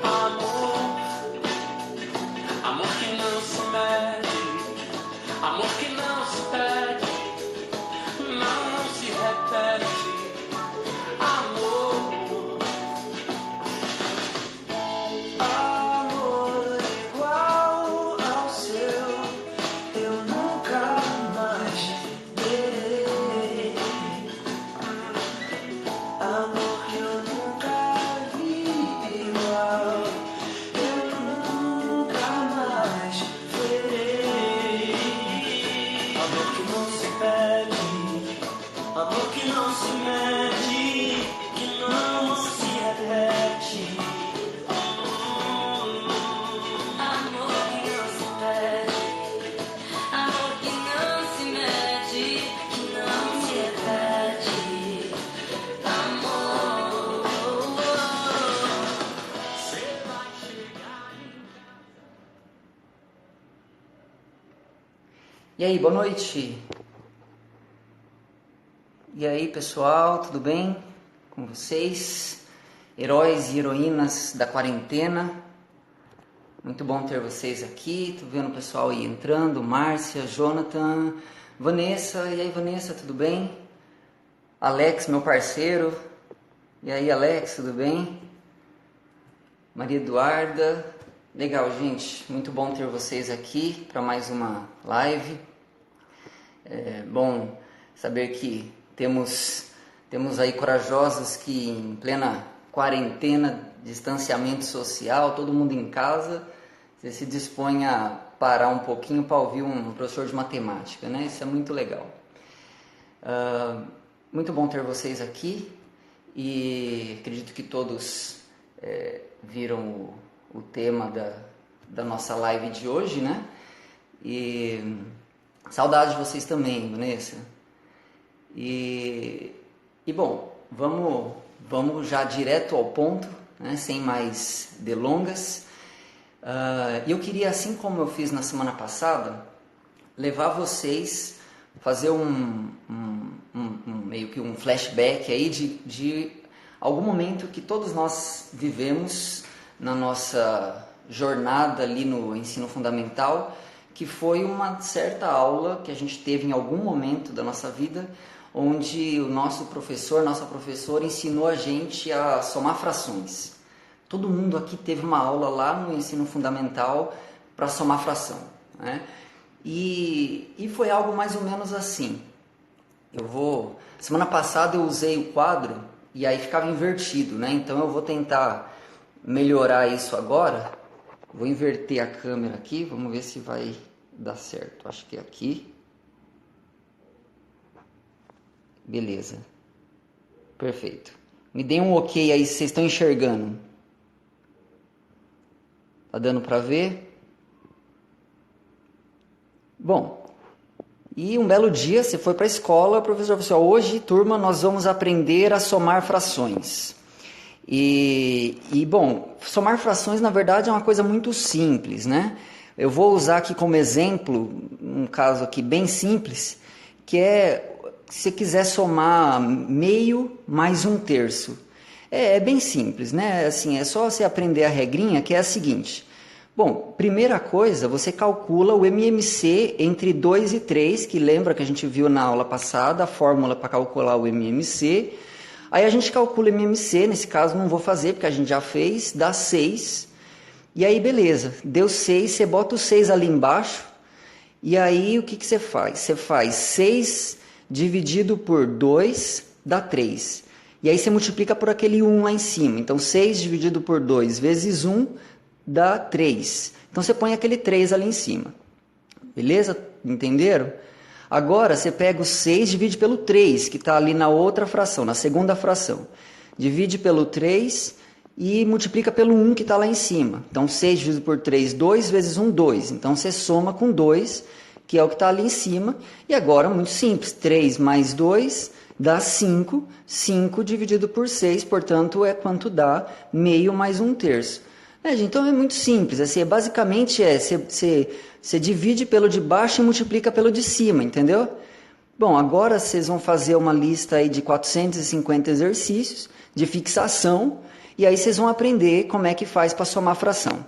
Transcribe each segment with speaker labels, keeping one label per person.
Speaker 1: Amor, amor que não se mede, amor que não se pede, não se repete. Amor, amor igual ao seu, eu nunca mais terei. Amor que eu nunca vi igual, eu nunca mais verei. Amor que não se pede, amor que não se mede, que não se repete.
Speaker 2: Amor que não se pede, amor que não se mede, que não se repete. Amor.
Speaker 1: Você vai chegar em...
Speaker 3: E aí, boa noite. E aí, pessoal, tudo bem com vocês? Heróis e heroínas da quarentena. Muito bom ter vocês aqui. Tô vendo o pessoal aí entrando, Márcia, Jonathan, Vanessa. E aí, Vanessa, tudo bem? Alex, meu parceiro. E aí, Alex, tudo bem? Maria Eduarda. Legal, gente. Muito bom ter vocês aqui para mais uma live. É bom saber que temos aí corajosos que em plena quarentena, distanciamento social, todo mundo em casa, você se dispõe a parar um pouquinho para ouvir um professor de matemática, né? Isso é muito legal. Muito bom ter vocês aqui e acredito que todos viram o tema da nossa live de hoje, né? E saudade de vocês também, Vanessa. E bom, vamos já direto ao ponto, né? Sem mais delongas. E eu queria, assim como eu fiz na semana passada, levar vocês, fazer meio que um flashback aí de algum momento que todos nós vivemos na nossa jornada ali no ensino fundamental, que foi uma certa aula que a gente teve em algum momento da nossa vida, onde o nosso professor, nossa professora ensinou a gente a somar frações. Todo mundo aqui teve uma aula lá no ensino fundamental para somar fração, né? E foi algo mais ou menos assim. Semana passada eu usei o quadro e aí ficava invertido, né? Então eu vou tentar melhorar isso agora. Vou inverter a câmera aqui, vamos ver se vai dar certo. Acho que é aqui. Beleza. Perfeito. Me deem um ok aí se vocês estão enxergando. Tá dando para ver? Bom, e um belo dia você foi para a escola, o professor falou assim, hoje, turma, nós vamos aprender a somar frações. E bom, somar frações na verdade é uma coisa muito simples, né? Eu vou usar aqui como exemplo, um caso aqui bem simples, que é se você quiser somar meio mais um terço. É bem simples, né? Assim, é só você aprender a regrinha, que é a seguinte. Bom, primeira coisa, você calcula o MMC entre 2 e 3, que lembra que a gente viu na aula passada, a fórmula para calcular o MMC. Aí a gente calcula o MMC, nesse caso não vou fazer, porque a gente já fez, dá 6. E aí, beleza, deu 6, você bota o 6 ali embaixo, e aí o que você faz? Você faz 6 dividido por 2 dá 3. E aí você multiplica por aquele 1 lá em cima. Então 6 dividido por 2 vezes 1 dá 3. Então você põe aquele 3 ali em cima. Beleza? Entenderam? Agora você pega o 6 e divide pelo 3, que está ali na outra fração, na segunda fração. Divide pelo 3 e multiplica pelo 1 que está lá em cima. Então 6 dividido por 3, 2 vezes 1, 2. Então você soma com 2, que é o que está ali em cima. E agora, muito simples, 3 mais 2 dá 5. 5 dividido por 6, portanto, é quanto dá meio mais um terço. Gente, então é muito simples. Assim, basicamente você divide pelo de baixo e multiplica pelo de cima, entendeu? Bom, agora vocês vão fazer uma lista aí de 450 exercícios de fixação e aí vocês vão aprender como é que faz para somar fração.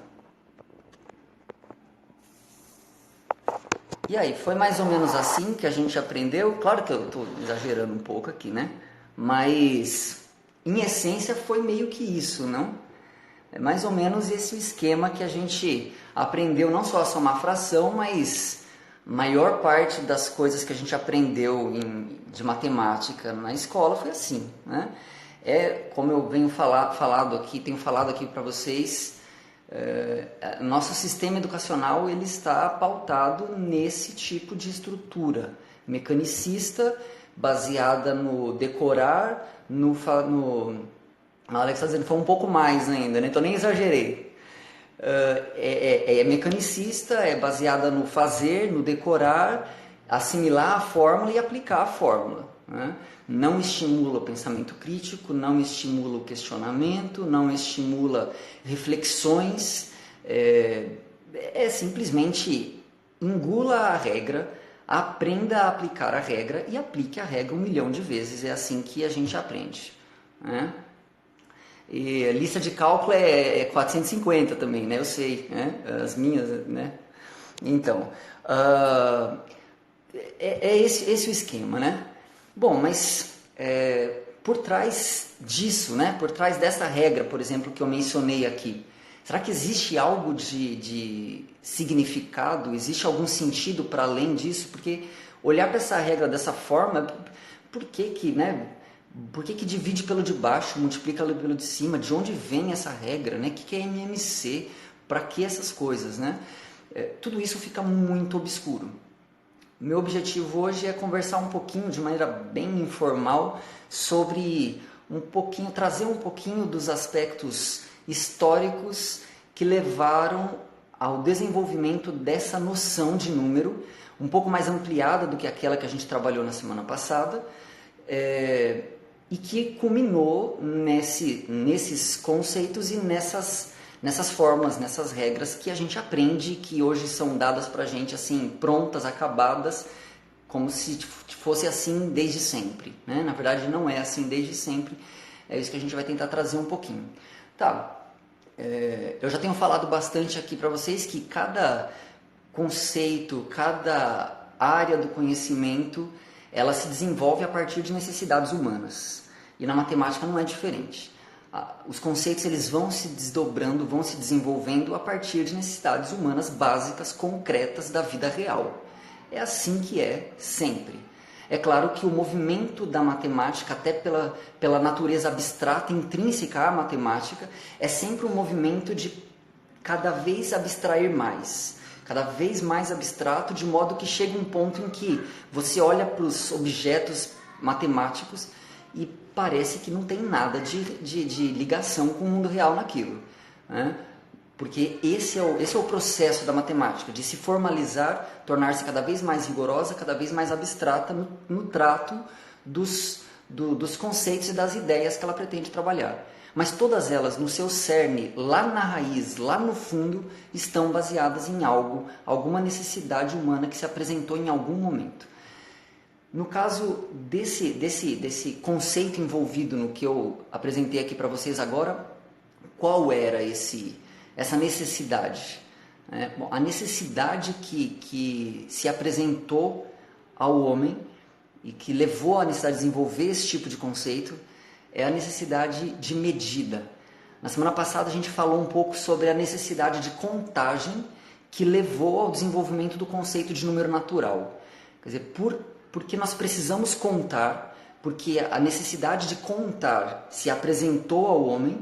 Speaker 3: E aí, foi mais ou menos assim que a gente aprendeu? Claro que eu estou exagerando um pouco aqui, né? Mas, em essência, foi meio que isso, não? É mais ou menos esse o esquema que a gente aprendeu, não só a somar fração, mas maior parte das coisas que a gente aprendeu de matemática na escola foi assim, né? Como eu tenho falado aqui para vocês, nosso sistema educacional ele está pautado nesse tipo de estrutura mecanicista, baseada no decorar, a Alex está dizendo que foi um pouco mais ainda, né? Então nem exagerei. É mecanicista, é baseada no fazer, no decorar, assimilar a fórmula e aplicar a fórmula, né? Não estimula o pensamento crítico, não estimula o questionamento, não estimula reflexões, simplesmente engula a regra, aprenda a aplicar a regra e aplique a regra 1 milhão de vezes, é assim que a gente aprende, né? E lista de cálculo é 450 também, né? Eu sei, né? As minhas, né? Então, esse o esquema, né? Bom, mas por trás disso, né? Por trás dessa regra, por exemplo, que eu mencionei aqui, será que existe algo de significado? Existe algum sentido para além disso? Porque olhar para essa regra dessa forma, por que, né? Por que divide pelo de baixo, multiplica pelo de cima? De onde vem essa regra, né? O que é MMC? Para que essas coisas, né? Tudo isso fica muito obscuro. Meu objetivo hoje é conversar um pouquinho, de maneira bem informal, sobre trazer um pouquinho dos aspectos históricos que levaram ao desenvolvimento dessa noção de número, um pouco mais ampliada do que aquela que a gente trabalhou na semana passada, e que culminou nesses conceitos e nessas formas, nessas regras que a gente aprende, que hoje são dadas para a gente assim, prontas, acabadas, como se fosse assim desde sempre, né? Na verdade não é assim desde sempre, é isso que a gente vai tentar trazer um pouquinho. Tá, eu já tenho falado bastante aqui para vocês que cada conceito, cada área do conhecimento, ela se desenvolve a partir de necessidades humanas. E na matemática não é diferente. Os conceitos eles vão se desdobrando, vão se desenvolvendo a partir de necessidades humanas básicas, concretas da vida real. É assim que é sempre. É claro que o movimento da matemática, até pela natureza abstrata, intrínseca à matemática, é sempre um movimento de cada vez abstrair mais. Cada vez mais abstrato, de modo que chega um ponto em que você olha para os objetos matemáticos e parece que não tem nada de ligação com o mundo real naquilo, né? Porque esse é o processo da matemática, de se formalizar, tornar-se cada vez mais rigorosa, cada vez mais abstrata no trato dos conceitos e das ideias que ela pretende trabalhar. Mas todas elas, no seu cerne, lá na raiz, lá no fundo, estão baseadas em alguma necessidade humana que se apresentou em algum momento. No caso desse conceito envolvido no que eu apresentei aqui para vocês agora, qual era essa necessidade? Bom, a necessidade que se apresentou ao homem e que levou à necessidade de desenvolver esse tipo de conceito é a necessidade de medida. Na semana passada a gente falou um pouco sobre a necessidade de contagem que levou ao desenvolvimento do conceito de número natural. Quer dizer, porque nós precisamos contar, porque a necessidade de contar se apresentou ao homem,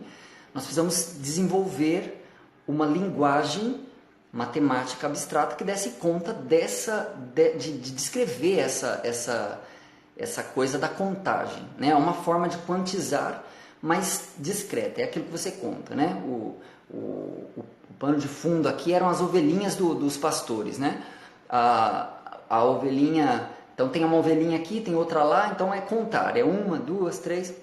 Speaker 3: nós precisamos desenvolver uma linguagem matemática abstrata que desse conta de descrever essa coisa da contagem, né? É uma forma de quantizar, mas discreta, é aquilo que você conta, né? O pano de fundo aqui eram as ovelhinhas dos pastores, né? A ovelhinha, então tem uma ovelhinha aqui, tem outra lá, então é contar, é 1, 2, 3.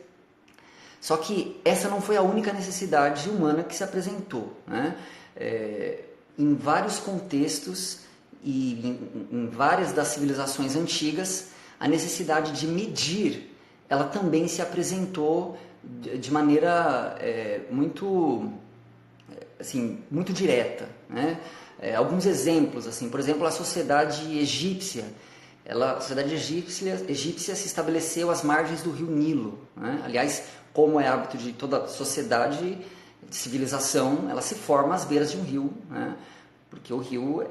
Speaker 3: Só que essa não foi a única necessidade humana que se apresentou, né? Em vários contextos e em várias das civilizações antigas, a necessidade de medir, ela também se apresentou de maneira muito direta, né? Alguns exemplos, assim, por exemplo, a sociedade egípcia. A sociedade egípcia se estabeleceu às margens do rio Nilo, né? Aliás, como é hábito de toda sociedade de civilização, ela se forma às beiras de um rio, né? Porque o rio,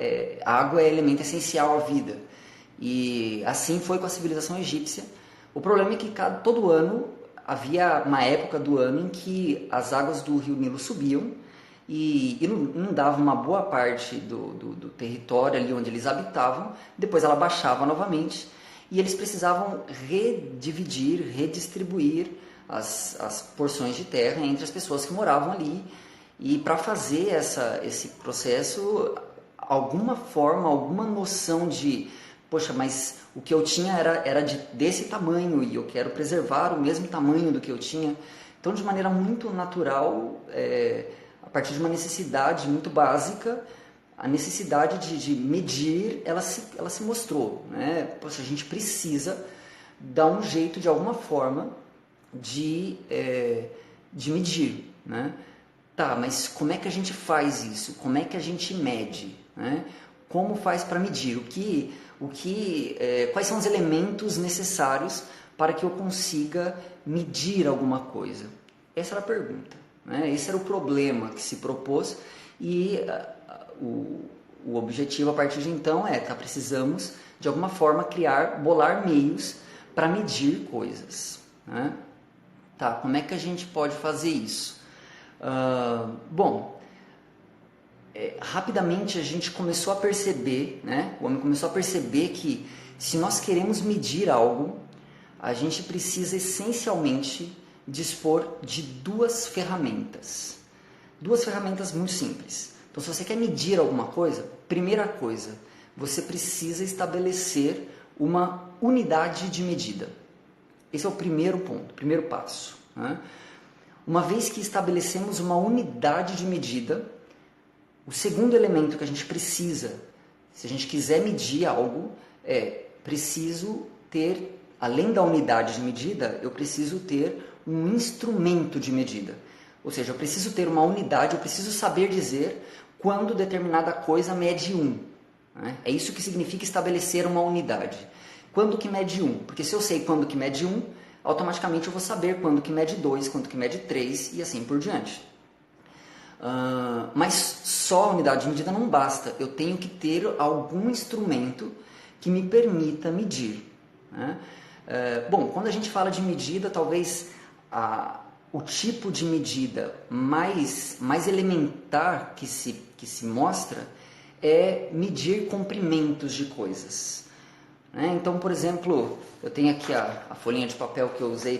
Speaker 3: a água é elemento essencial à vida. E assim foi com a civilização egípcia. O problema é que todo ano havia uma época do ano em que as águas do rio Nilo subiam e inundava uma boa parte do território ali onde eles habitavam. Depois ela baixava novamente e eles precisavam redistribuir as porções de terra entre as pessoas que moravam ali. E para fazer esse processo, alguma forma, alguma noção de, poxa, mas o que eu tinha era desse tamanho e eu quero preservar o mesmo tamanho do que eu tinha. Então, de maneira muito natural, a partir de uma necessidade muito básica, a necessidade de medir, ela se mostrou, né? Poxa, a gente precisa dar um jeito, de alguma forma, de medir, né? Tá, mas como é que a gente faz isso? Como é que a gente mede, né? Como faz para medir? Quais são os elementos necessários para que eu consiga medir alguma coisa? Essa era a pergunta, né? Esse era o problema que se propôs e o objetivo a partir de então precisamos de alguma forma bolar meios para medir coisas, né? Tá, como é que a gente pode fazer isso? Rapidamente a gente começou a perceber, né? O homem começou a perceber que se nós queremos medir algo, a gente precisa essencialmente dispor de duas ferramentas muito simples. Então, se você quer medir alguma coisa, primeira coisa, você precisa estabelecer uma unidade de medida. Esse é o primeiro ponto, primeiro passo, né? Uma vez que estabelecemos uma unidade de medida, o segundo elemento que a gente precisa, se a gente quiser medir algo, preciso ter, além da unidade de medida, eu preciso ter um instrumento de medida. Ou seja, eu preciso ter uma unidade, eu preciso saber dizer quando determinada coisa mede 1. Né? É isso que significa estabelecer uma unidade. Quando que mede 1? Porque se eu sei quando que mede 1, automaticamente eu vou saber quando que mede 2, quando que mede 3 e assim por diante. Mas só a unidade de medida não basta. Eu tenho que ter algum instrumento que me permita medir, né? Quando a gente fala de medida, talvez o tipo de medida mais elementar que se mostra é medir comprimentos de coisas, né? Então, por exemplo, eu tenho aqui a folhinha de papel que eu usei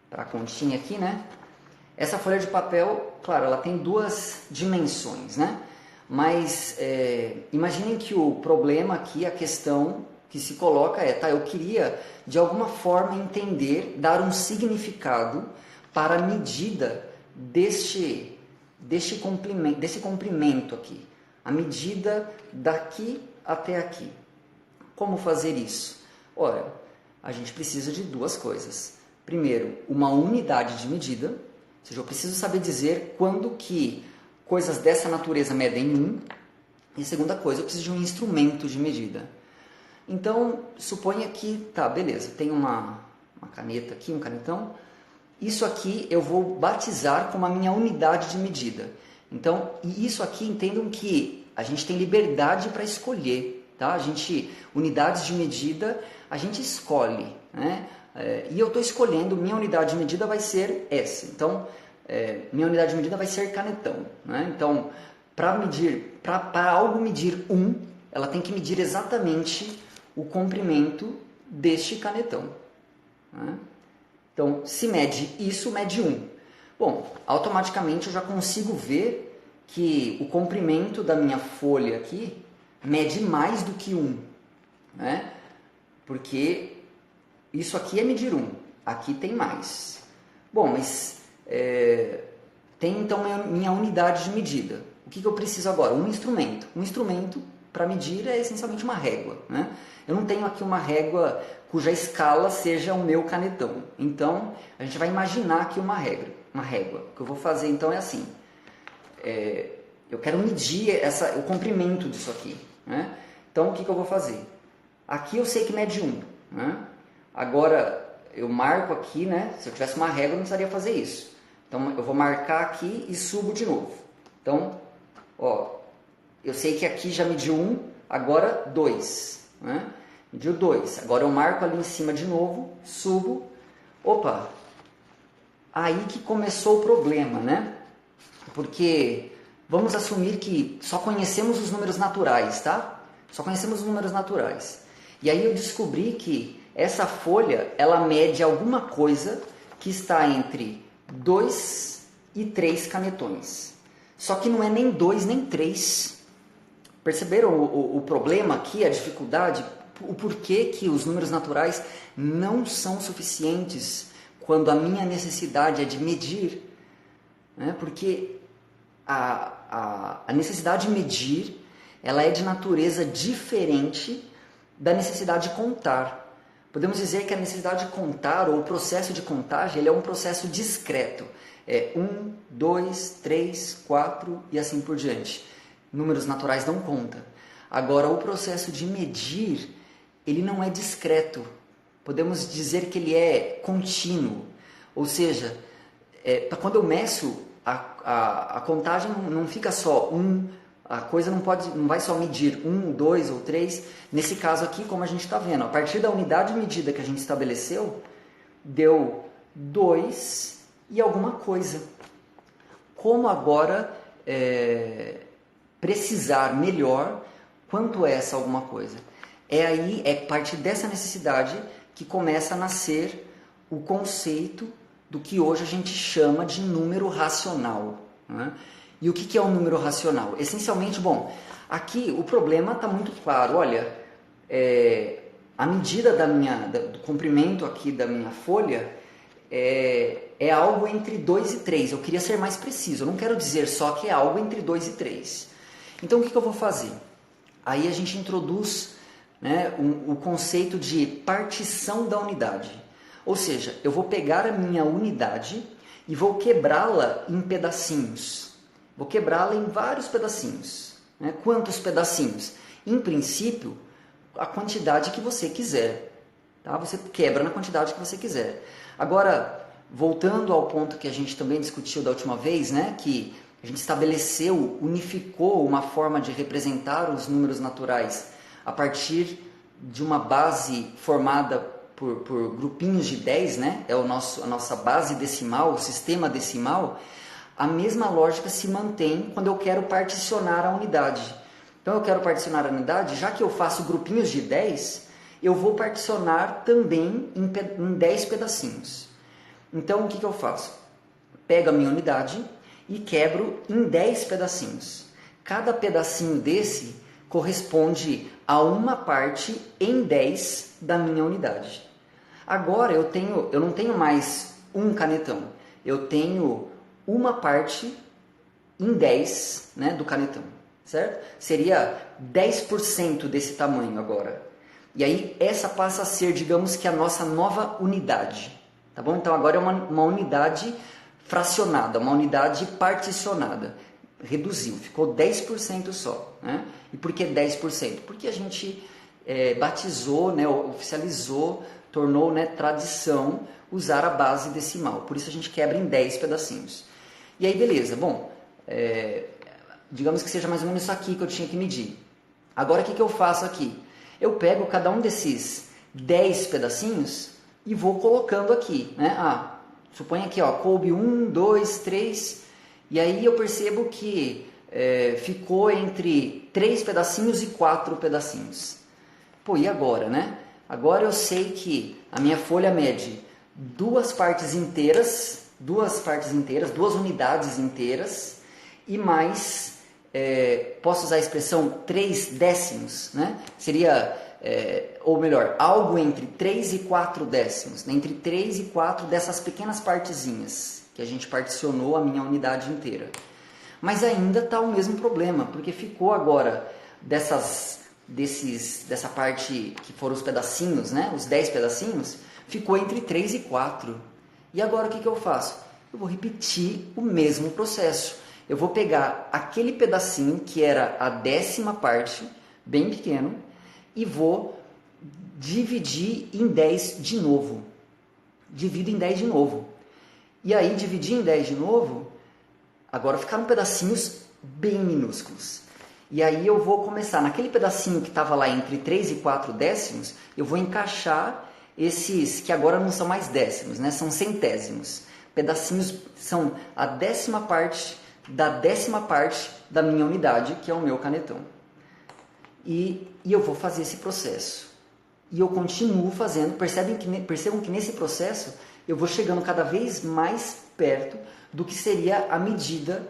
Speaker 3: para a continha aqui, né? Essa folha de papel, claro, ela tem duas dimensões, né? Mas imaginem que o problema aqui, a questão que se coloca eu queria de alguma forma entender, dar um significado para a medida desse comprimento aqui, a medida daqui até aqui. Como fazer isso? Ora, a gente precisa de duas coisas. Primeiro, uma unidade de medida, ou seja, eu preciso saber dizer quando que coisas dessa natureza medem 1. E segunda coisa, eu preciso de um instrumento de medida. Então, suponha que, beleza, tem uma caneta aqui, um canetão. Isso aqui eu vou batizar como a minha unidade de medida. Então, e isso aqui, entendam que a gente tem liberdade para escolher, tá? Unidades de medida, a gente escolhe, né? E eu estou escolhendo, minha unidade de medida vai ser essa. Então, minha unidade de medida vai ser canetão, né? Então, para algo medir 1, ela tem que medir exatamente o comprimento deste canetão, né? Então, se mede isso, mede 1. Bom, automaticamente eu já consigo ver que o comprimento da minha folha aqui mede mais do que 1, né? Porque isso aqui é medir 1, aqui tem mais. Bom, mas tem então minha unidade de medida. O que eu preciso agora? Um instrumento para medir é essencialmente uma régua, né? Eu não tenho aqui uma régua cuja escala seja o meu canetão. Então, a gente vai imaginar aqui uma régua. O que eu vou fazer então é assim. Eu quero medir o comprimento disso aqui, né? Então, o que eu vou fazer? Aqui eu sei que mede 1, né? Agora, eu marco aqui, né? Se eu tivesse uma régua, eu não precisaria fazer isso. Então, eu vou marcar aqui e subo de novo. Então, ó, eu sei que aqui já mediu 1, agora 2, né? Mediu 2. Agora eu marco ali em cima de novo, subo. Opa! Aí que começou o problema, né? Porque vamos assumir que só conhecemos os números naturais, tá? Só conhecemos os números naturais. E aí eu descobri que essa folha, ela mede alguma coisa que está entre 2 e 3 canetões. Só que não é nem 2 nem 3. Perceberam o problema aqui, a dificuldade? O porquê que os números naturais não são suficientes quando a minha necessidade é de medir? Né? Porque a necessidade de medir, ela é de natureza diferente da necessidade de contar. Podemos dizer que a necessidade de contar, ou o processo de contagem, ele é um processo discreto. É 1, 2, 3, 4 e assim por diante. Números naturais não contam. Agora, o processo de medir, ele não é discreto. Podemos dizer que ele é contínuo. Ou seja, quando eu meço, a contagem não fica só a coisa não vai só medir 1, 2 ou 3. Nesse caso aqui, como a gente está vendo, a partir da unidade de medida que a gente estabeleceu, deu 2 e alguma coisa. Como agora precisar melhor quanto é essa alguma coisa? É a partir dessa necessidade que começa a nascer o conceito do que hoje a gente chama de número racional, né? E o que é um número racional? Essencialmente, bom, aqui o problema está muito claro. Olha, a medida do comprimento aqui da minha folha é algo entre 2 e 3. Eu queria ser mais preciso. Eu não quero dizer só que é algo entre 2 e 3. Então, o que eu vou fazer? Aí a gente introduz, né, o conceito de partição da unidade. Ou seja, eu vou pegar a minha unidade e vou quebrá-la em pedacinhos. Vou quebrá-la em vários pedacinhos. Né? Quantos pedacinhos? Em princípio, a quantidade que você quiser. Tá? Você quebra na quantidade que você quiser. Agora, voltando ao ponto que a gente também discutiu da última vez, né? Que a gente estabeleceu, unificou uma forma de representar os números naturais a partir de uma base formada por grupinhos de 10, né? É a nossa base decimal, o sistema decimal. A mesma lógica se mantém quando eu quero particionar a unidade. Então eu quero particionar a unidade, já que eu faço grupinhos de 10, eu vou particionar também em 10 pedacinhos. Então o que eu faço? Pego a minha unidade e quebro em 10 pedacinhos. Cada pedacinho desse corresponde a uma parte em 10 da minha unidade. Agora eu não tenho mais um canetão, eu tenho uma parte em 10, né, do canetão, certo? Seria 10% desse tamanho agora. E aí essa passa a ser, digamos que a nossa nova unidade, tá bom? Então agora é uma unidade fracionada, uma unidade particionada. Reduziu, ficou 10% só, né? E por que 10%? Porque a gente batizou, né, oficializou, tornou, né, tradição usar a base decimal. Por isso a gente quebra em 10 pedacinhos. E aí, beleza. Bom, digamos que seja mais ou menos isso aqui que eu tinha que medir. Agora, o que eu faço aqui? Eu pego cada um desses 10 pedacinhos e vou colocando aqui, né? Suponha aqui, ó, coube 1, 2, 3, e aí eu percebo que ficou entre 3 pedacinhos e 4 pedacinhos. Pô, e agora, né? Agora eu sei que a minha folha mede duas unidades inteiras, e mais, posso usar a expressão 3 décimos, né? Seria, ou melhor, algo entre 3 e 4 décimos, né? Entre 3 e 4 dessas pequenas partezinhas que a gente particionou a minha unidade inteira. Mas ainda está o mesmo problema, porque ficou agora dessa parte que foram os pedacinhos, né? Os 10 pedacinhos, ficou entre 3 e 4. E agora o que eu faço? Eu vou repetir o mesmo processo. Eu vou pegar aquele pedacinho que era a 10ª parte, bem pequeno, e vou dividir em 10 de novo. Divido em 10 de novo. E aí, dividir em 10 de novo, agora ficaram pedacinhos bem minúsculos. E aí eu vou começar, naquele pedacinho que estava lá entre 3 e 4 décimos, eu vou encaixar esses, que agora não são mais décimos, né? São centésimos. Pedacinhos são a 10ª parte da 10ª parte da minha unidade, que é o meu canetão. E eu vou fazer esse processo. E eu continuo fazendo, percebam que nesse processo eu vou chegando cada vez mais perto do que seria a medida,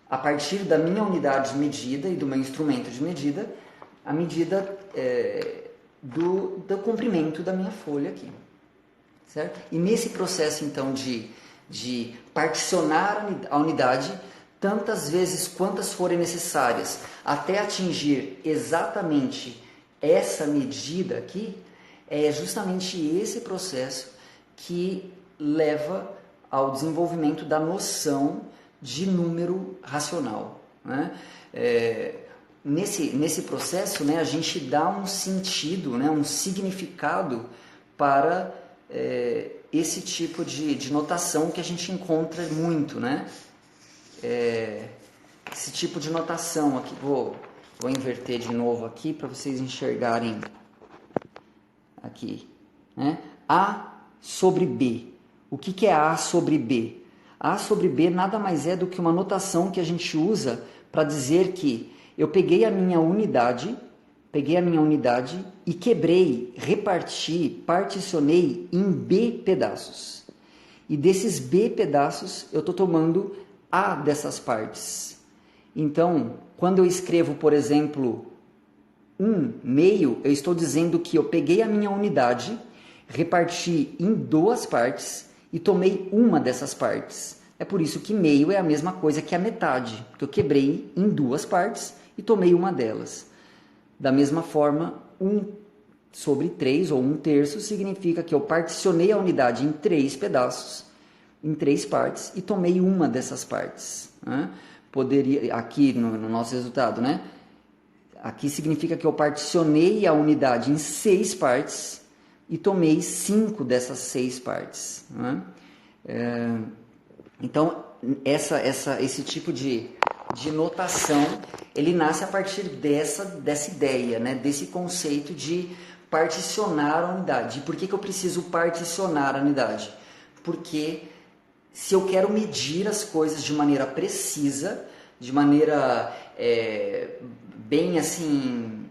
Speaker 3: a partir da minha unidade de medida e do meu instrumento de medida, a medida do comprimento da minha folha aqui. Certo? E nesse processo, então, de particionar a unidade, tantas vezes quantas forem necessárias, até atingir exatamente essa medida aqui, é justamente esse processo que leva ao desenvolvimento da noção de número racional. Né? Nesse processo, né, a gente dá um sentido, né, um significado para esse tipo de notação que a gente encontra muito. Né? Esse tipo de notação aqui, vou inverter de novo aqui para vocês enxergarem aqui. Né? A sobre B. O que é A sobre B? A sobre B nada mais é do que uma notação que a gente usa para dizer que eu peguei a minha unidade e quebrei, reparti, particionei em B pedaços. E desses B pedaços eu estou tomando A dessas partes. Então, quando eu escrevo, por exemplo, 1/2, eu estou dizendo que eu peguei a minha unidade, reparti em 2 partes e tomei uma dessas partes. É por isso que meio é a mesma coisa que a metade, porque eu quebrei em 2 partes e tomei uma delas. Da mesma forma, 1/3 ou 1/3 significa que eu particionei a unidade em 3 pedaços, em 3 partes e tomei uma dessas partes. Né? Poderia, aqui no nosso resultado, né? Aqui significa que eu particionei a unidade em 6 partes e tomei 5 dessas 6 partes. Né? Então, esse tipo de notação, ele nasce a partir dessa ideia, né? Desse conceito de particionar a unidade. E por que eu preciso particionar a unidade? Porque se eu quero medir as coisas de maneira precisa, de maneira bem assim,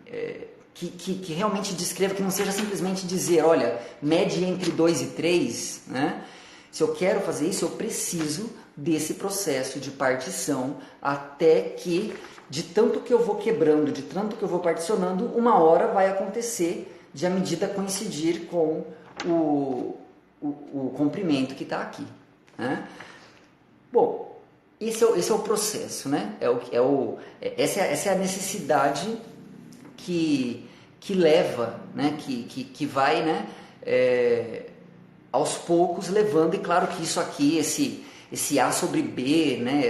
Speaker 3: que realmente descreva, que não seja simplesmente dizer, olha, mede entre 2 e 3, né? Se eu quero fazer isso, eu preciso desse processo de partição, até que, de tanto que eu vou quebrando, de tanto que eu vou particionando, uma hora vai acontecer de a medida coincidir com o comprimento que está aqui. Né? Bom, esse é o processo, né? Essa é a necessidade que leva, né? que vai, né? Aos poucos levando, e claro que isso aqui, esse A sobre B, né?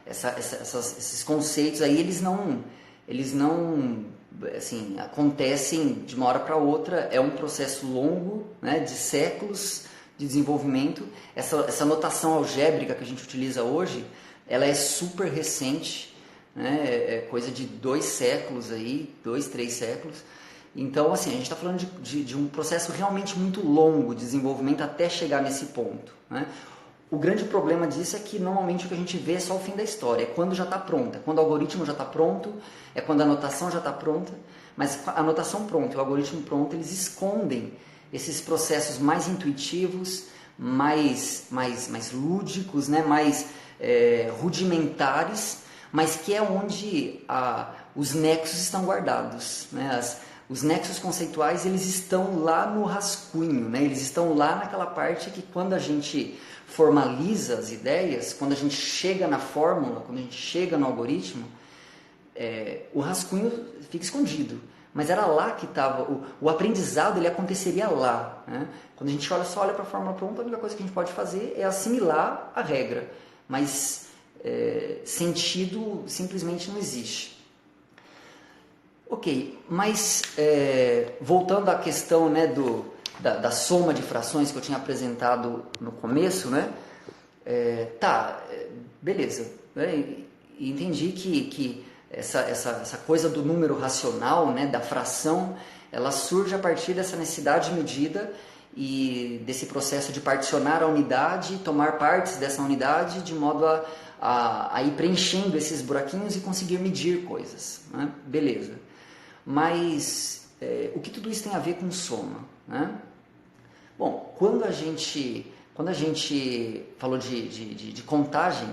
Speaker 3: Esses conceitos aí, eles não assim, acontecem de uma hora para outra, é um processo longo, né? De séculos de desenvolvimento. Essa notação algébrica que a gente utiliza hoje, ela é super recente, né? É coisa de 2 séculos aí, 2, 3 séculos. Então, assim, a gente está falando de um processo realmente muito longo de desenvolvimento até chegar nesse ponto. Né? O grande problema disso é que normalmente o que a gente vê é só o fim da história, é quando já está pronta, quando o algoritmo já está pronto, é quando a anotação já está pronta, mas a anotação pronta e o algoritmo pronto, eles escondem esses processos mais intuitivos, mais lúdicos, né? Mais rudimentares, mas que é onde os nexos estão guardados, né? Os nexos conceituais, eles estão lá no rascunho, né? Eles estão lá naquela parte que quando a gente formaliza as ideias, quando a gente chega na fórmula, quando a gente chega no algoritmo, o rascunho fica escondido. Mas era lá que estava, o aprendizado ele aconteceria lá. Né? Quando a gente só olha para a fórmula pronta, a única coisa que a gente pode fazer é assimilar a regra. Mas sentido simplesmente não existe. Ok, mas voltando à questão, né, da soma de frações que eu tinha apresentado no começo, né? Beleza. Né? Entendi que essa coisa do número racional, né, da fração, ela surge a partir dessa necessidade de medida e desse processo de particionar a unidade, tomar partes dessa unidade de modo a ir preenchendo esses buraquinhos e conseguir medir coisas. Né? Beleza. Mas o que tudo isso tem a ver com soma? Né? Bom, quando a gente falou de contagem,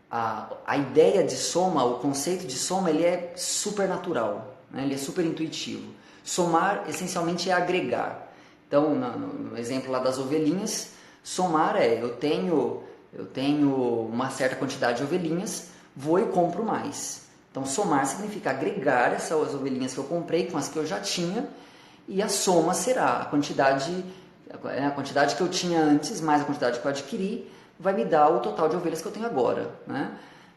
Speaker 3: a ideia de soma, o conceito de soma, ele é super natural, né? Ele é super intuitivo. Somar, essencialmente, é agregar. Então, no exemplo lá das ovelhinhas, somar eu tenho uma certa quantidade de ovelhinhas, vou e compro mais. Então, somar significa agregar essas ovelhinhas que eu comprei com as que eu já tinha, e a soma será a quantidade que eu tinha antes, mais a quantidade que eu adquiri, vai me dar o total de ovelhas que eu tenho agora, né?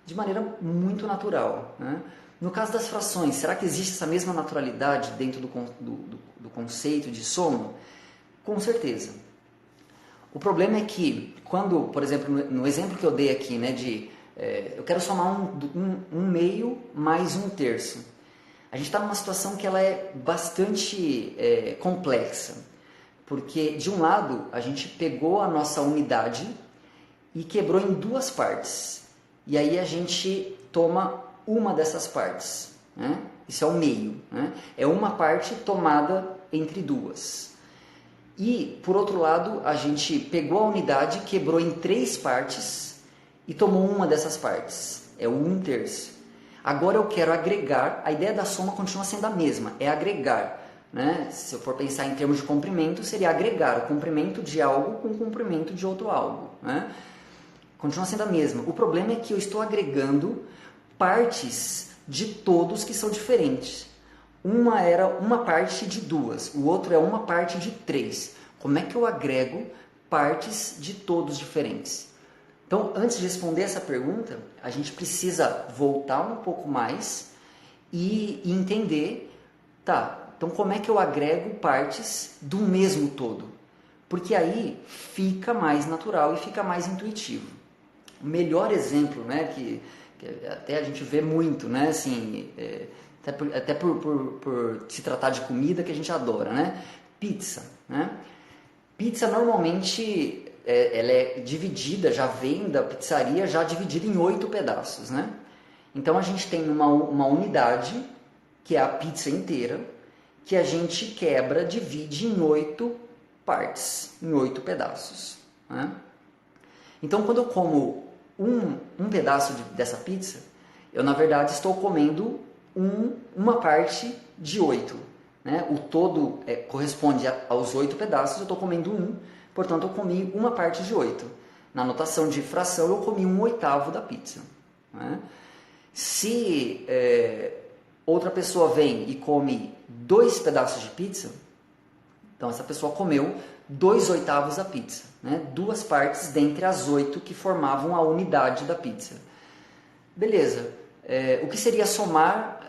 Speaker 3: De maneira muito natural. Né? No caso das frações, será que existe essa mesma naturalidade dentro do conceito de soma? Com certeza. O problema é que, quando, por exemplo, no exemplo que eu dei aqui, né, eu quero somar um meio mais um terço, a gente está numa situação que ela é bastante complexa, porque, de um lado, a gente pegou a nossa unidade e quebrou em duas partes. E aí a gente toma uma dessas partes. Né? Isso é o meio. Né? É uma parte tomada entre duas. E, por outro lado, a gente pegou a unidade, quebrou em três partes e tomou uma dessas partes. É o 1/3. Agora eu quero agregar. A ideia da soma continua sendo a mesma. É agregar. Né? Se eu for pensar em termos de comprimento, seria agregar o comprimento de algo com o comprimento de outro algo. Né? Continua sendo a mesma. O problema é que eu estou agregando partes de todos que são diferentes. Uma era uma parte de duas, o outro é uma parte de três. Como é que eu agrego partes de todos diferentes? Então, antes de responder essa pergunta, a gente precisa voltar um pouco mais e entender, então como é que eu agrego partes do mesmo todo? Porque aí fica mais natural e fica mais intuitivo. O melhor exemplo, né, que até a gente vê muito, né, assim, até por se tratar de comida que a gente adora, né? Pizza, né? Pizza normalmente ela é dividida, já vem da pizzaria já dividida em 8 pedaços, né? Então a gente tem uma unidade, que é a pizza inteira, que a gente quebra, divide em 8 partes, em 8 pedaços, né? Então quando eu como um pedaço dessa pizza, eu na verdade estou comendo uma parte de 8. Né? O todo corresponde aos 8 pedaços, eu estou comendo portanto eu comi uma parte de 8. Na notação de fração eu comi 1/8 da pizza. Né? Se outra pessoa vem e come 2 pedaços de pizza, então essa pessoa comeu 2/8 da pizza, né? 2 partes dentre as 8 que formavam a unidade da pizza. Beleza. O que seria somar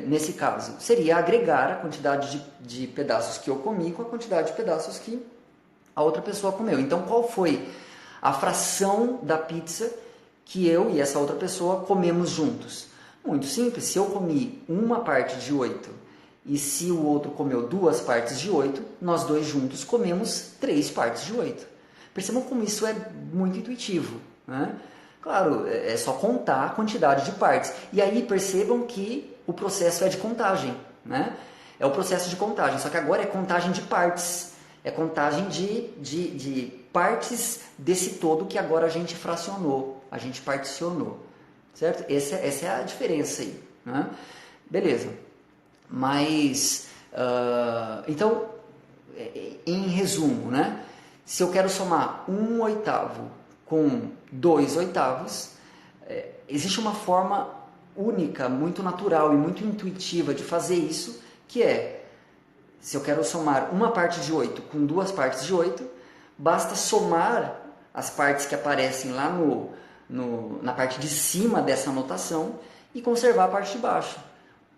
Speaker 3: nesse caso? Seria agregar a quantidade de pedaços que eu comi com a quantidade de pedaços que a outra pessoa comeu. Então, qual foi a fração da pizza que eu e essa outra pessoa comemos juntos? Muito simples. Se eu comi uma parte de 8 e se o outro comeu 2 partes de 8, nós dois juntos comemos 3 partes de 8. Percebam como isso é muito intuitivo, né? Claro, é só contar a quantidade de partes. E aí percebam que o processo é de contagem, né? É o processo de contagem, só que agora é contagem de partes. É contagem de partes desse todo que agora a gente fracionou, a gente particionou. Certo? Essa é a diferença aí, né? Beleza. Mas, então, em resumo, né? Se eu quero somar 1/8 com 2/8, existe uma forma única, muito natural e muito intuitiva de fazer isso, que é, se eu quero somar uma parte de 8 com duas partes de 8, basta somar as partes que aparecem lá na parte de cima dessa notação e conservar a parte de baixo.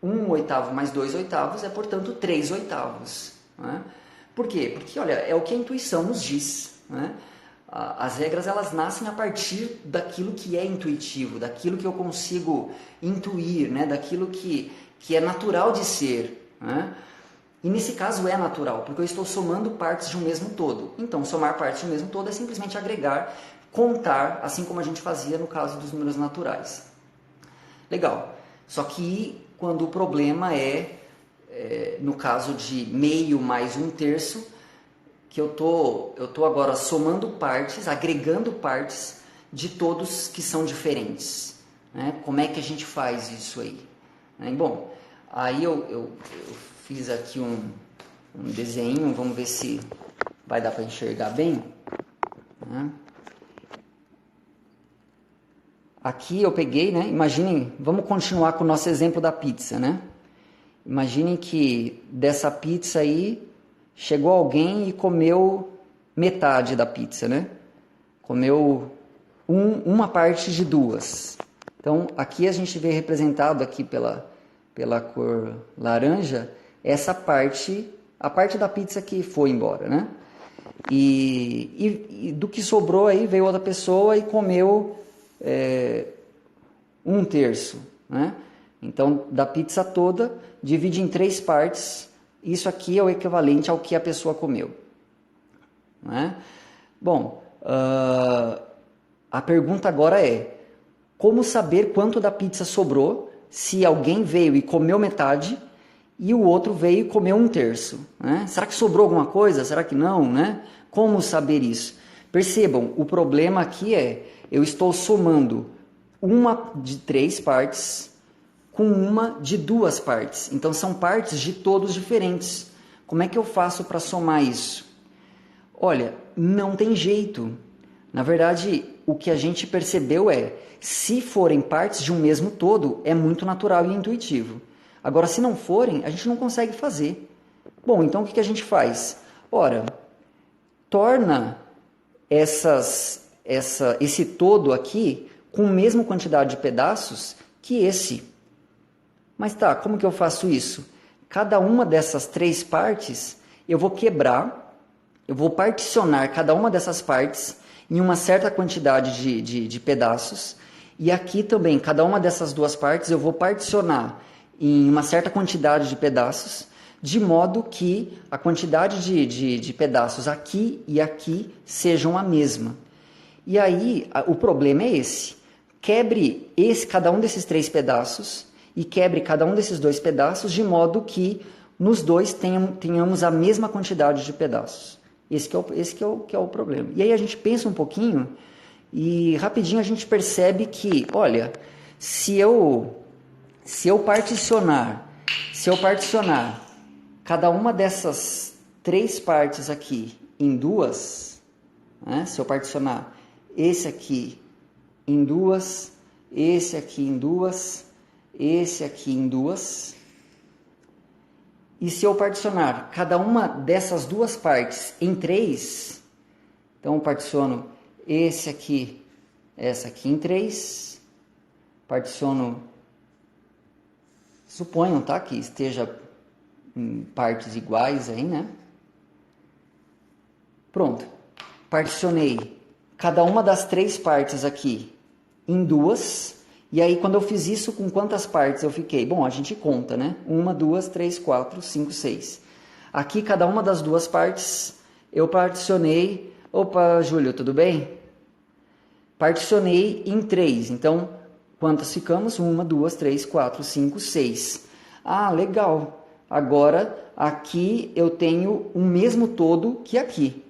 Speaker 3: 1/8 mais 2/8 é, portanto, 3/8. Né? Por quê? Porque, olha, é o que a intuição nos diz. Né? As regras, elas nascem a partir daquilo que é intuitivo, daquilo que eu consigo intuir, né? Daquilo que é natural de ser. Né? E nesse caso é natural, porque eu estou somando partes de um mesmo todo. Então, somar partes de um mesmo todo é simplesmente agregar, contar, assim como a gente fazia no caso dos números naturais. Legal. Só que quando o problema no caso de meio mais 1/3, que eu tô agora somando partes, agregando partes de todos que são diferentes. Né? Como é que a gente faz isso aí? Bom, aí eu fiz aqui um desenho, vamos ver se vai dar para enxergar bem. Né? Aqui eu peguei, né? Imaginem, vamos continuar com o nosso exemplo da pizza, né? Imaginem que dessa pizza aí chegou alguém e comeu metade da pizza, né? Comeu uma parte de duas. Então, aqui a gente vê representado aqui pela cor laranja, essa parte, a parte da pizza que foi embora, né? E do que sobrou aí, veio outra pessoa e comeu 1/3, né? Então, da pizza toda, divide em 3 partes. Isso aqui é o equivalente ao que a pessoa comeu. Né? Bom, a pergunta agora é: como saber quanto da pizza sobrou se alguém veio e comeu metade e o outro veio e comeu 1/3? Né? Será que sobrou alguma coisa? Será que não? Né? Como saber isso? Percebam, o problema aqui é: eu estou somando uma de 3 partes com uma de 2 partes. Então, são partes de todos diferentes. Como é que eu faço para somar isso? Olha, não tem jeito. Na verdade, o que a gente percebeu se forem partes de um mesmo todo, é muito natural e intuitivo. Agora, se não forem, a gente não consegue fazer. Bom, então o que a gente faz? Ora, torna esse todo aqui com a mesma quantidade de pedaços que esse. Mas tá, como que eu faço isso? Cada uma dessas 3 partes, eu vou quebrar, eu vou particionar cada uma dessas partes em uma certa quantidade de pedaços. E aqui também, cada uma dessas 2 partes, eu vou particionar em uma certa quantidade de pedaços, de modo que a quantidade de pedaços aqui e aqui sejam a mesma. E aí, o problema é esse. Quebre cada um desses 3 pedaços e quebre cada um desses 2 pedaços de modo que nos dois tenhamos a mesma quantidade de pedaços. Esse que é o problema. E aí a gente pensa um pouquinho e rapidinho a gente percebe que, olha, se eu particionar cada uma dessas 3 partes aqui em 2, né? Se eu particionar esse aqui em 2, esse aqui em 2, esse aqui em 2, e se eu particionar cada uma dessas 2 partes em 3, então eu particiono essa aqui em 3, particiono, suponham, tá, que esteja em partes iguais aí, né? Pronto, particionei cada uma das 3 partes aqui em 2, e aí quando eu fiz isso, com quantas partes eu fiquei? Bom, a gente conta, né? 1, 2, 3, 4, 5, 6. Aqui, cada uma das 2 partes, eu particionei... Opa, Júlio, tudo bem? Particionei em 3, então, quantas ficamos? 1, 2, 3, 4, 5, 6. Ah, legal! Agora, aqui eu tenho o mesmo todo que aqui.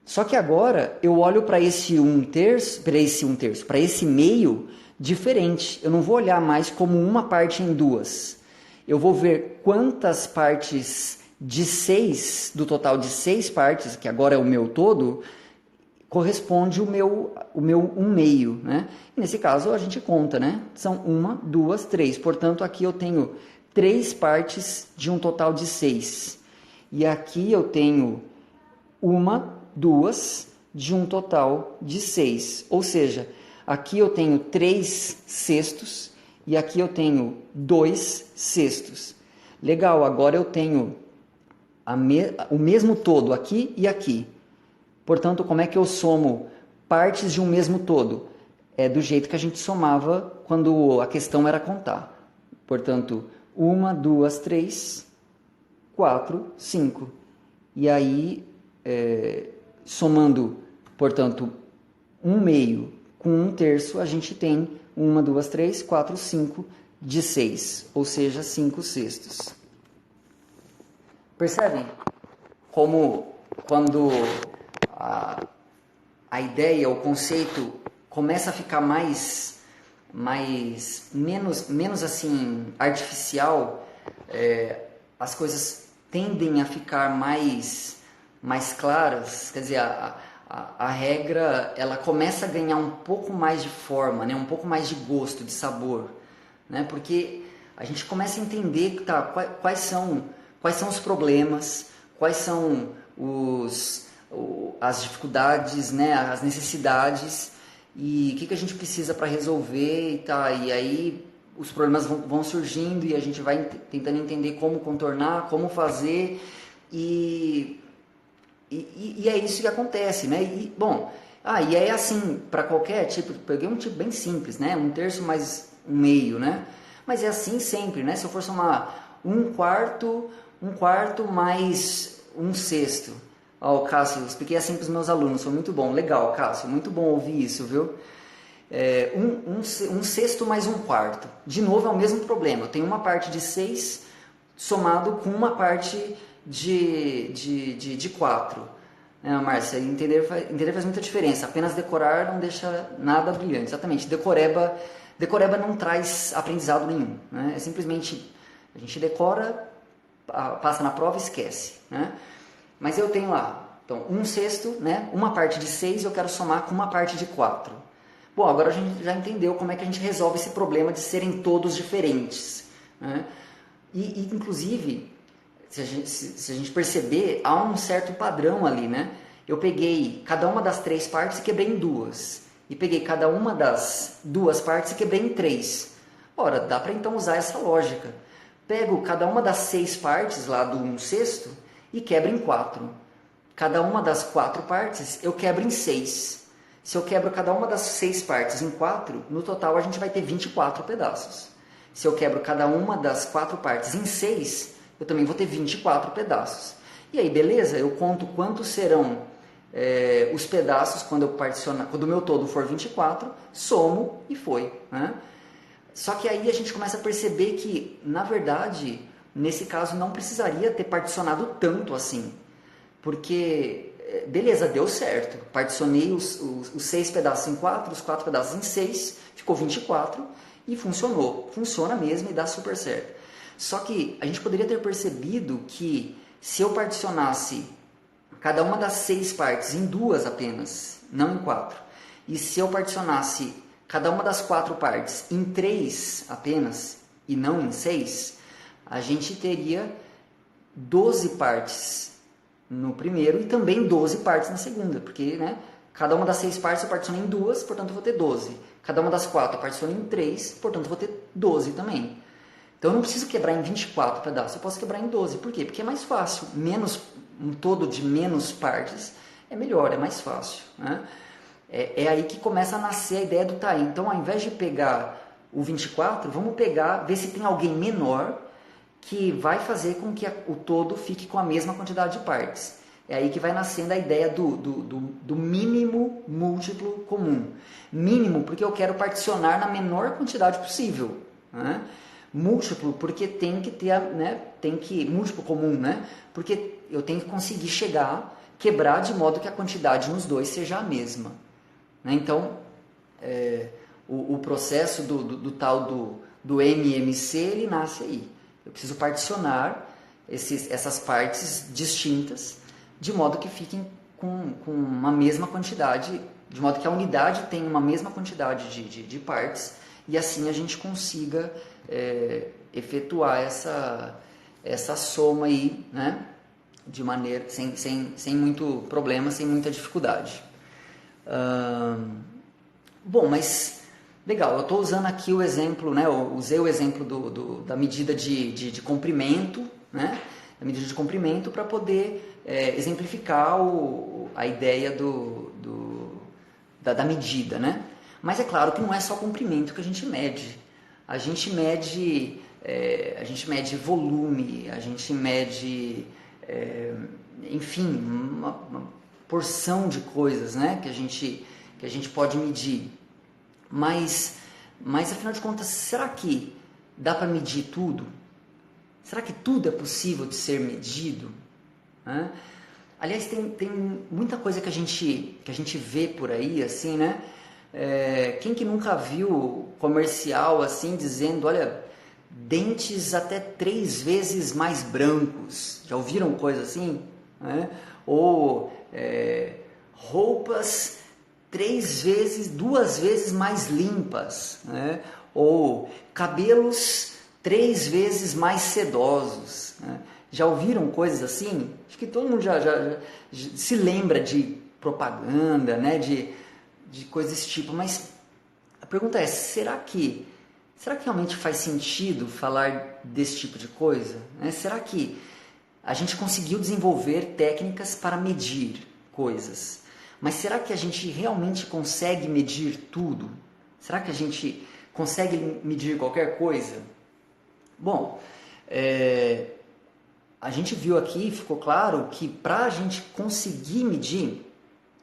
Speaker 3: Só que agora eu olho para esse 1/3, para esse meio diferente. Eu não vou olhar mais como uma parte em 2. Eu vou ver quantas partes de 6, do total de 6 partes, que agora é o meu todo, corresponde o meu 1/2, né? E nesse caso a gente conta, né? São 1, 2, 3. Portanto, aqui eu tenho 3 partes de um total de 6. E aqui eu tenho 1, 2 de um total de 6. Ou seja, aqui eu tenho 3 sextos e aqui eu tenho 2 sextos. Legal, agora eu tenho o mesmo todo aqui e aqui. Portanto, como é que eu somo partes de um mesmo todo? É do jeito que a gente somava quando a questão era contar. Portanto, 1, 2, 3, 4, 5. E aí, somando, portanto, 1/2 com 1/3, a gente tem 1, 2, 3, 4, 5 de 6, ou seja, 5 sextos. Percebem como quando a ideia, o conceito começa a ficar menos assim artificial, as coisas tendem a ficar mais claras, quer dizer, a regra ela começa a ganhar um pouco mais de forma, né? Um pouco mais de gosto, de sabor, né? Porque a gente começa a entender quais são os problemas, quais são as dificuldades, né? As necessidades e o que a gente precisa para resolver e aí os problemas vão surgindo e a gente vai tentando entender como contornar, como fazer e é isso que acontece, né? E é assim para qualquer tipo, peguei um tipo bem simples, né? 1/3 mais 1/2, né? Mas é assim sempre, né? Se eu for somar 1/4 mais 1/6. Ó, Cássio, eu expliquei assim para os meus alunos, foi muito bom. Legal, Cássio, muito bom ouvir isso, viu? 1/6 mais 1/4. De novo é o mesmo problema. Eu tenho uma parte de 6 somado com uma parte de 4. Márcia, entender faz muita diferença. Apenas decorar não deixa nada brilhante. Exatamente. Decoreba não traz aprendizado nenhum. Né? É simplesmente a gente decora, passa na prova e esquece. Né? Mas eu tenho lá, então, 1/6, né? Uma parte de 6 eu quero somar com uma parte de 4. Bom, agora a gente já entendeu como é que a gente resolve esse problema de serem todos diferentes. Né? E inclusive, se a gente perceber, há um certo padrão ali, né? Eu peguei cada uma das 3 partes e quebrei em 2. E peguei cada uma das 2 partes e quebrei em 3. Ora, dá para então usar essa lógica. Pego cada uma das 6 partes lá do 1/6 e quebro em 4. Cada uma das 4 partes eu quebro em 6. Se eu quebro cada uma das 6 partes em 4, no total a gente vai ter 24 pedaços. Se eu quebro cada uma das 4 partes em 6, eu também vou ter 24 pedaços. E aí, beleza? Eu conto quantos serão os pedaços quando o meu todo for 24, somo e foi. Né? Só que aí a gente começa a perceber que, na verdade, nesse caso não precisaria ter particionado tanto assim. Porque, beleza, deu certo. Particionei os 6 pedaços em 4, os 4 pedaços em 6, ficou 24 e funcionou. Funciona mesmo e dá super certo. Só que a gente poderia ter percebido que se eu particionasse cada uma das 6 partes em 2 apenas, não em 4, e se eu particionasse cada uma das 4 partes em 3 apenas e não em 6, a gente teria 12 partes no primeiro e também 12 partes na segunda, porque né, cada uma das 6 partes eu particionei em 2, portanto eu vou ter 12. Cada uma das 4 eu particionei em 3, portanto eu vou ter 12 também. Então eu não preciso quebrar em 24 pedaços, eu posso quebrar em 12. Por quê? Porque é mais fácil. Um todo de menos partes é melhor, é mais fácil. Né? É aí que começa a nascer a ideia do tá. Então ao invés de pegar o 24, vamos ver se tem alguém menor que vai fazer com que o todo fique com a mesma quantidade de partes. É aí que vai nascendo a ideia do mínimo múltiplo comum. Mínimo porque eu quero particionar na menor quantidade possível. Né? Múltiplo porque tem que ter, múltiplo comum, né? Porque eu tenho que conseguir quebrar de modo que a quantidade nos dois seja a mesma. Né? Então, o processo do tal do MMC, ele nasce aí. Eu preciso particionar essas partes distintas de modo que fiquem com uma mesma quantidade, de modo que a unidade tenha uma mesma quantidade de partes, e assim a gente consiga efetuar essa soma aí, né? De maneira, sem muito problema, sem muita dificuldade. Bom, mas legal, eu estou usando aqui o exemplo, né? Eu usei o exemplo da medida de comprimento, né? A medida de comprimento para poder exemplificar a ideia da medida, né? Mas é claro que não é só comprimento que a gente mede. A gente mede volume, a gente mede, enfim, uma porção de coisas, né? que a gente pode medir. Mas afinal de contas, será que dá para medir tudo? Será que tudo é possível de ser medido? Né? Aliás, tem muita coisa que a gente vê por aí, assim, né? Quem que nunca viu comercial assim dizendo, olha, dentes até 3 vezes mais brancos? Já ouviram coisa assim? Né? Ou roupas 2 vezes mais limpas, né? Ou cabelos 3 vezes mais sedosos, né? Já ouviram coisas assim? Acho que todo mundo já se lembra de propaganda, né? de coisas desse tipo, mas a pergunta é, será que realmente faz sentido falar desse tipo de coisa? Né? Será que a gente conseguiu desenvolver técnicas para medir coisas? Mas será que a gente realmente consegue medir tudo? Será que a gente consegue medir qualquer coisa? Bom, a gente viu aqui, ficou claro que para a gente conseguir medir,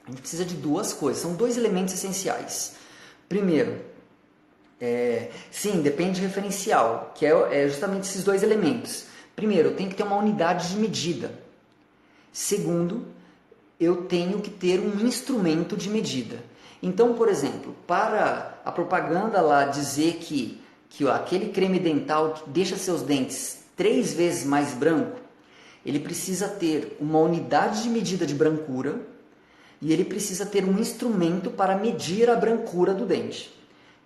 Speaker 3: a gente precisa de 2 coisas, são 2 elementos essenciais. Primeiro, sim, depende de referencial, que é justamente esses 2 elementos. Primeiro, eu tenho que ter uma unidade de medida. Segundo, eu tenho que ter um instrumento de medida. Então, por exemplo, para a propaganda lá dizer que aquele creme dental deixa seus dentes 3 vezes mais branco, ele precisa ter uma unidade de medida de brancura e ele precisa ter um instrumento para medir a brancura do dente.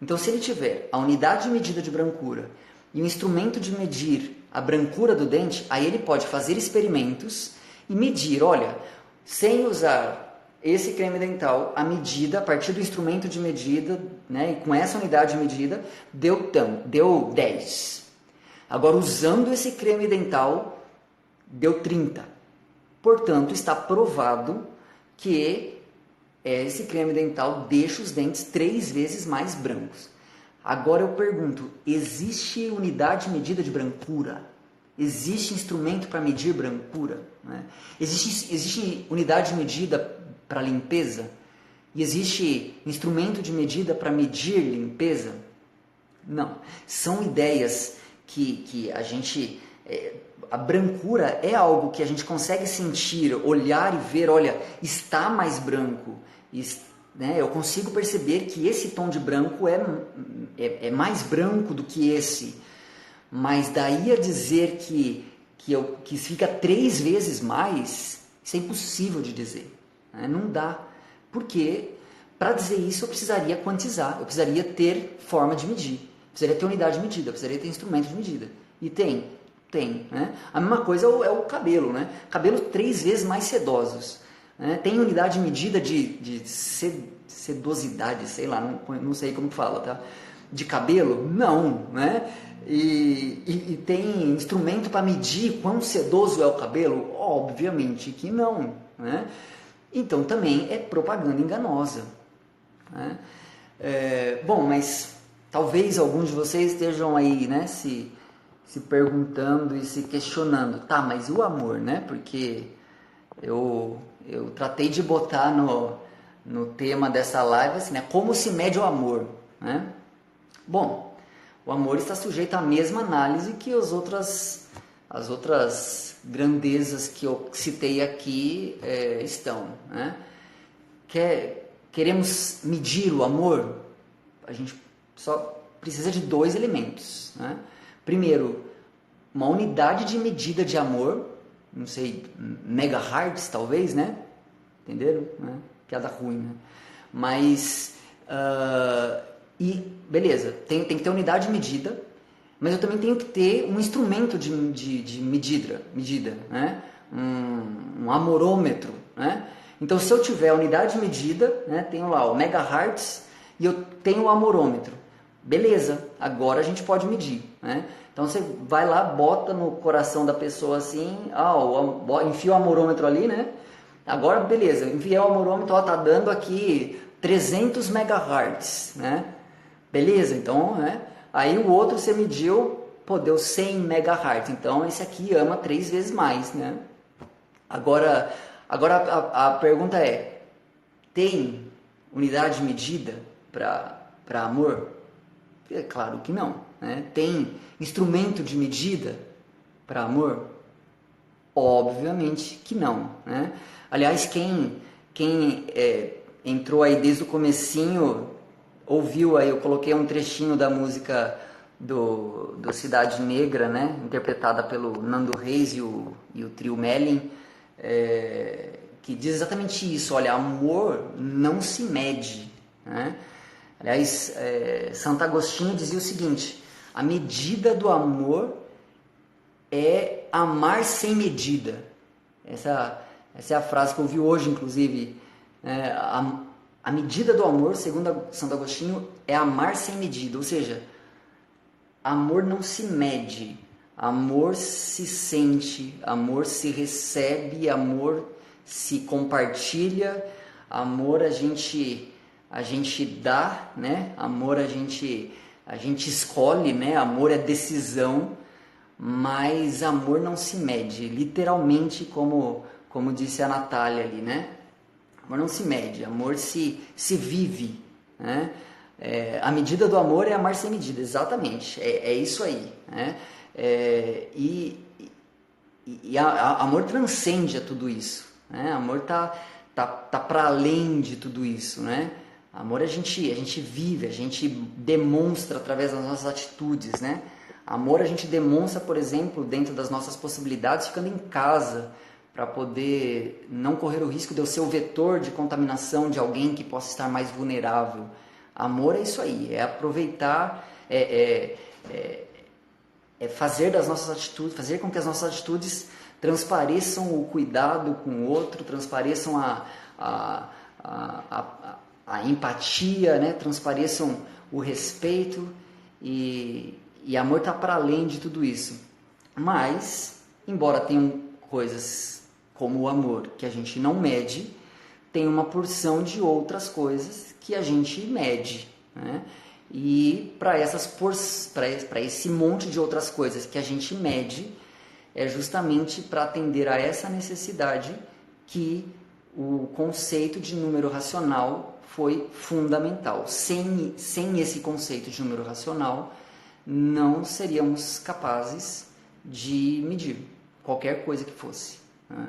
Speaker 3: Então, se ele tiver a unidade de medida de brancura e o instrumento de medir a brancura do dente, aí ele pode fazer experimentos e medir, olha, sem usar esse creme dental, a medida, a partir do instrumento de medida, né, e com essa unidade de medida, deu 10. Agora, usando esse creme dental, deu 30. Portanto, está provado que esse creme dental deixa os dentes 3 vezes mais brancos. Agora eu pergunto, existe unidade de medida de brancura? Existe instrumento para medir brancura? Né? Existe unidade de medida para limpeza? E existe instrumento de medida para medir limpeza? Não. São ideias que a gente... a brancura é algo que a gente consegue sentir, olhar e ver, olha, está mais branco. Né? Eu consigo perceber que esse tom de branco é mais branco do que esse. Mas daí a dizer que fica 3 vezes mais, isso é impossível de dizer. Né? Não dá. Porque para dizer isso eu precisaria quantizar, eu precisaria ter forma de medir, eu precisaria ter unidade de medida, eu precisaria ter instrumento de medida. E tem. Né? A mesma coisa é o cabelo. Né? Cabelos 3 vezes mais sedosos. Né? Tem unidade de medida de sedosidade, sei lá, não sei como fala, tá? De cabelo? Não, né? E tem instrumento para medir quão sedoso é o cabelo? Obviamente que não, né? Então também é propaganda enganosa, né? Bom, mas talvez alguns de vocês estejam aí, né, se perguntando e se questionando, tá, mas o amor, né? Porque eu tratei de botar no tema dessa live assim, né? Como se mede o amor, né? Bom, o amor está sujeito à mesma análise que as outras grandezas que eu citei aqui estão, né? Queremos medir o amor? A gente só precisa de 2 elementos, né? Primeiro, uma unidade de medida de amor, não sei, megahertz talvez, né? entenderam? Né? Piada ruim, né? Mas, e beleza, tem que ter unidade de medida, mas eu também tenho que ter um instrumento de medida, né? Um amorômetro, né? Então, se eu tiver a unidade de medida, né, tenho lá o megahertz e eu tenho o amorômetro, beleza, agora a gente pode medir, né? Então, você vai lá, bota no coração da pessoa assim, enfia o amorômetro ali, né? Agora, beleza, enviei o amorômetro, tá dando aqui 300 megahertz, né? Beleza, então, né? Aí o outro você mediu, pô, deu 100 megahertz, então esse aqui ama 3 vezes mais, né? Agora a pergunta é, tem unidade de medida para amor? É claro que não, né? Tem instrumento de medida para amor? Obviamente que não, né? Aliás, quem entrou aí desde o comecinho, ouviu aí, eu coloquei um trechinho da música do Cidade Negra, né? Interpretada pelo Nando Reis e o trio Mellin, que diz exatamente isso, olha, amor não se mede, né? Aliás, Santo Agostinho dizia o seguinte, a medida do amor é amar sem medida. Essa é a frase que eu ouvi hoje, inclusive. A medida do amor, segundo Santo Agostinho, é amar sem medida. Ou seja, amor não se mede, amor se sente, amor se recebe, amor se compartilha, amor a gente dá, né? Amor a gente escolhe, né? Amor é decisão. Mas amor não se mede, literalmente como disse a Natália ali, né? Amor não se mede, amor se vive, né? A medida do amor é amar sem medida, exatamente, é isso aí, né? Amor transcende a tudo isso, né? Amor tá para além de tudo isso, né? Amor a gente vive, a gente demonstra através das nossas atitudes, né? Amor a gente demonstra, por exemplo, dentro das nossas possibilidades, ficando em casa, para poder não correr o risco de eu ser o vetor de contaminação de alguém que possa estar mais vulnerável. Amor é isso aí, é aproveitar, fazer das nossas atitudes, fazer com que as nossas atitudes transpareçam o cuidado com o outro, transpareçam a empatia, né? Transpareçam o respeito e amor está para além de tudo isso. Mas, embora tenham coisas como o amor que a gente não mede, tem uma porção de outras coisas que a gente mede, né? E para esse monte de outras coisas que a gente mede, é justamente para atender a essa necessidade que o conceito de número racional foi fundamental. Sem esse conceito de número racional, não seríamos capazes de medir qualquer coisa que fosse, né?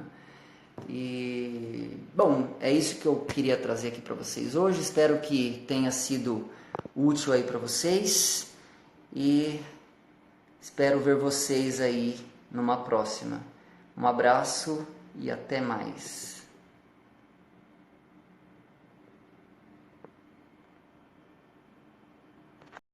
Speaker 3: E, bom, é isso que eu queria trazer aqui para vocês hoje. Espero que tenha sido útil aí para vocês e espero ver vocês aí numa próxima. Um abraço e até mais.